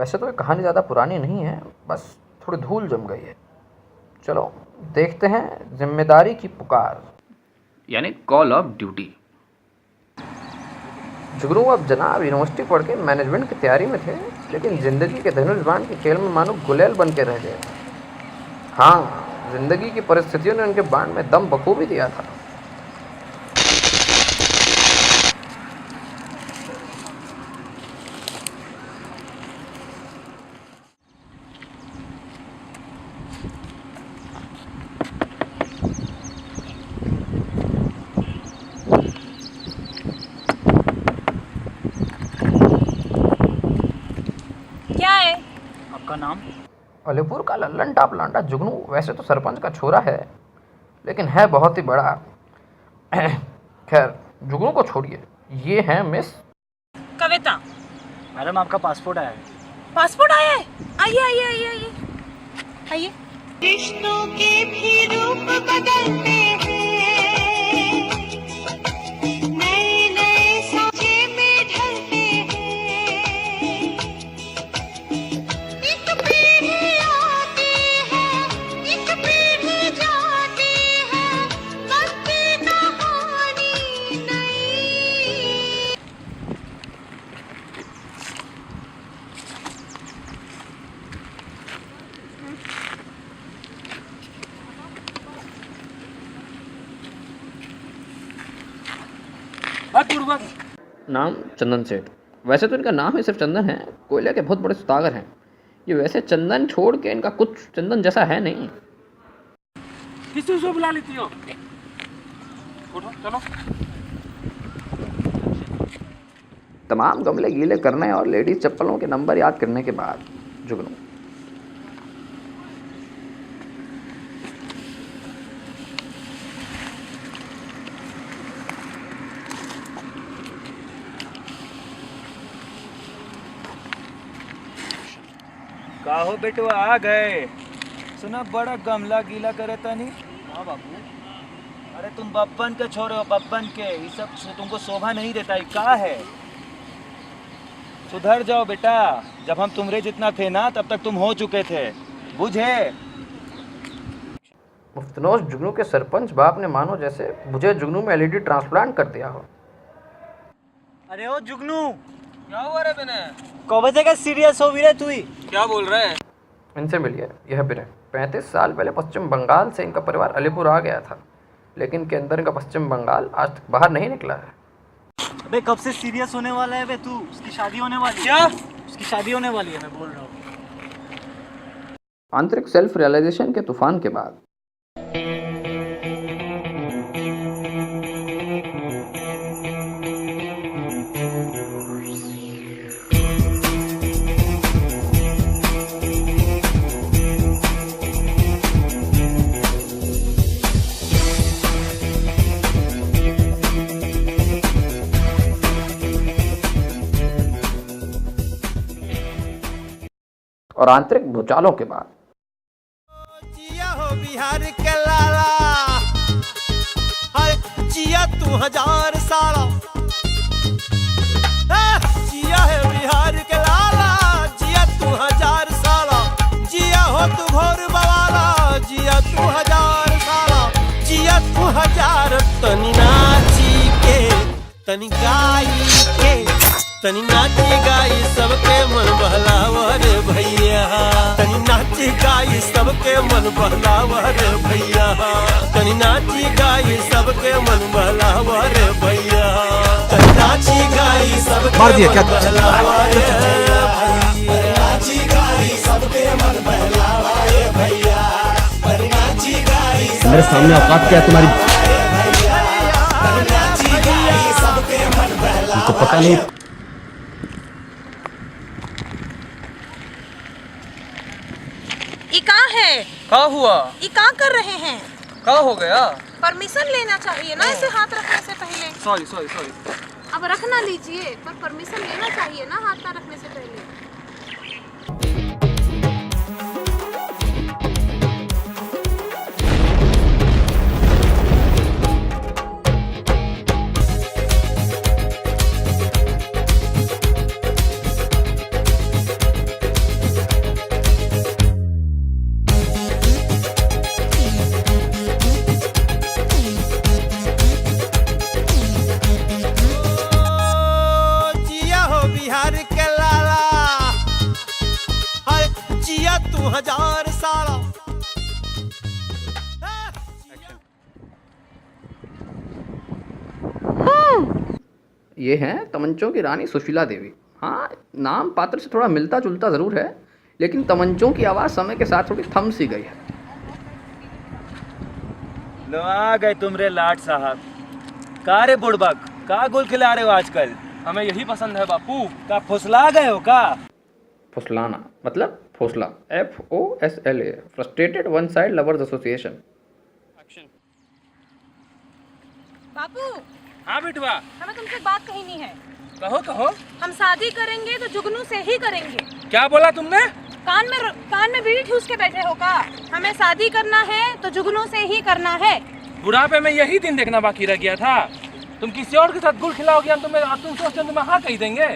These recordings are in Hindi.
वैसे तो ये कहानी ज़्यादा पुरानी नहीं है, बस थोड़ी धूल जम गई है। चलो देखते हैं जिम्मेदारी की पुकार, यानी कॉल ऑफ ड्यूटी। जुगनू अब जनाब यूनिवर्सिटी पढ़ के मैनेजमेंट की तैयारी में थे, लेकिन ज़िंदगी के धनुष बाण के खेल में मानो गुलेल बन के रह गए। हाँ, ज़िंदगी की परिस्थितियों ने उनके बाण में दम बखूबी दिया था। क्या है आपका नाम? अलीपुर का लल्लन टाप लांडा जुगनू वैसे तो सरपंच का छोरा है, लेकिन है बहुत ही बड़ा। खैर, जुगनू को छोड़िए, ये है मिस कविता। मैडम आपका पासपोर्ट आया है। पासपोर्ट आया है? आइए आइए आइए आइए आइए। रिश्तों के भी रूप बदलते हैं, नए नए सांचे में ढलते हैं। एक पीढ़ी आती है, एक पीढ़ी जाती है, बनती कहानी नई। नाम चंदन सेठ। वैसे तो इनका नाम ही सिर्फ चंदन है, कोयले के बहुत बड़े सुदागर हैं ये। वैसे चंदन छोड़ के इनका कुछ चंदन जैसा है नहीं। किसी को बुला लेती हो? उठो, चलो। तमाम गमले गीले करने और लेडीज चप्पलों के नंबर याद करने के बाद जुगनू काहो बेटो आ गए। सुना बड़ा गमला गीला करे तनी। हाँ बाबू, अरे तुम बब्बन के छोरे हो, बब्बन के। ये सब तुमको शोभा नहीं देता है, का है? सुधर जाओ बेटा। जब हम तुमरे जितना थे ना, तब तक तुम हो चुके थे, बुझे? मुफ्तनोश जुगनू के सरपंच बाप ने मानो जैसे मुझे जुगनू में एलईडी ट्रांसप्लांट कर दिया हो। अरे ओ जुगनू, क्या हुआ रे बिने? कब का सीरियस हो भी रे तू ही? क्या बोल रहे हैं? इनसे मिलिए, यह बिने 35 साल पहले पश्चिम बंगाल से इनका परिवार अलीपुर आ गया था, लेकिन के अंदर इनका पश्चिम बंगाल आज तक बाहर नहीं निकला है। अबे कब से सीरियस होने वाला है बे तू? उसकी शादी होने वाली है। क्या? उसकी शादी होने वाली है, मैं बोल रहा हूँ। आंतरिक सेल्फ रियलाइजेशन के तूफान के बाद और आंतरिक भूचालों के बाद जिया हो बिहार के लाला, हाय जिया तू 1000 साला। जिया है बिहार के लाला, जिया तू 1000 साला। जिया हो तू घोर बवाला, जिया तू 1000 साला। जिया तू 1000। तनी नाची के, तनी गाई के, तनी नाची गाई सबके मन बहलावा रे भैया। तनी नाची गाई सबके मन बहलावा रे भैया। तनी नाची गाई सबके मन बहलावा रे भैया। तनी नाची गाई सबके मन बहलावा रे भैया। नाची गाई सबके मन बहलावा रे भैया। तनी नाची गाई मेरे सामने औकात क्या है तुम्हारी? नाची गाई सबके मन बहलावा। तुमको पता नहीं ये कहाँ है? क्या हुआ? ये कहाँ कर रहे हैं? क्या हो गया? परमिशन लेना चाहिए ना इसे हाथ रखने से पहले। Sorry sorry sorry. अब रखना लीजिए, पर परमिशन लेना चाहिए ना हाथ ना रखने से पहले। ये हैं तमंचों की रानी सुशीला देवी। हाँ, नाम पात्र से थोड़ा मिलता जुलता ज़रूर है, लेकिन तमंचों की आवाज़ समय के साथ थोड़ी थम सी गई है। लो आ गए तुमरे लाट साहब। का रे बुड़बक, का गुल खिला रहे हो आजकल? हमें यही पसंद है बापू। का फुसला गए हो का? फुसलाना मतलब फौसला, FOSLA, frustrated one side lovers association. बापू, हाँ बेटवा, हमें तुमसे एक बात कहनी है। कहो कहो। हम शादी करेंगे तो जुगनू से ही करेंगे। क्या बोला तुमने? कान में बीड़ी ठूस के बैठे हो का? हमें शादी करना है तो जुगनू से ही करना है। बुढ़ापे में यही दिन देखना बाकी रह गया था। तुम किसी और के साथ गुल खिलाओगे, तुम सोचते हो तुम्हें हाँ कही देंगे।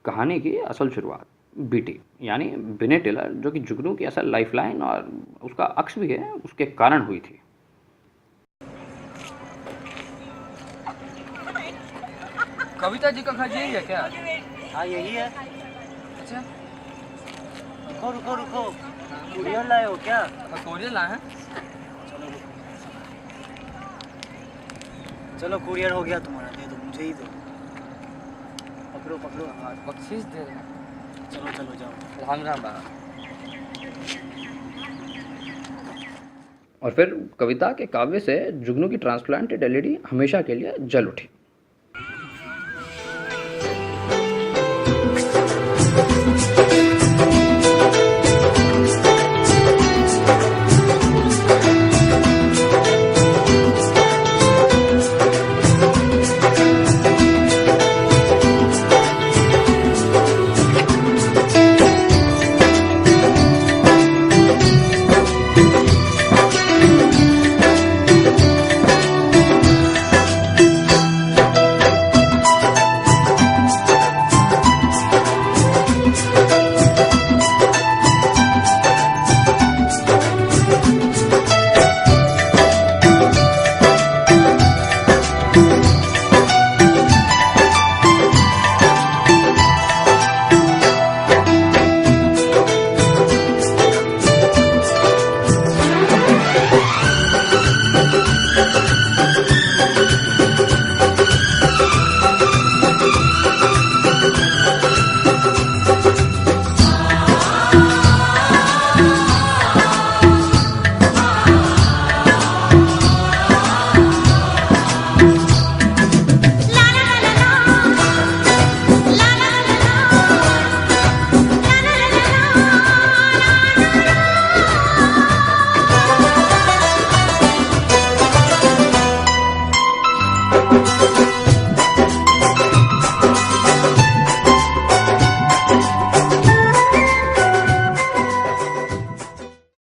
कहानी की असल शुरुआत बीटी यानी बिने टेलर, जो कि जुगनू की असल लाइफलाइन और उसका अक्स भी है, उसके कारण हुई थी। कविता जी का घर यही है क्या? हाँ यही है। अच्छा, रुको रुको रुको, कुरियर लाए हो क्या? कोरियर लाए हैं। चलो कुरियर हो गया तुम्हारा, दे दो मुझे ही दो। पकड़ो पकड़ो, हाँ बख्शीश दे रहे हैं। चलो चलो जाओ। राम राम बाबा। और फिर कविता के काव्य से जुगनू की ट्रांसप्लांटेड LED हमेशा के लिए जल उठी।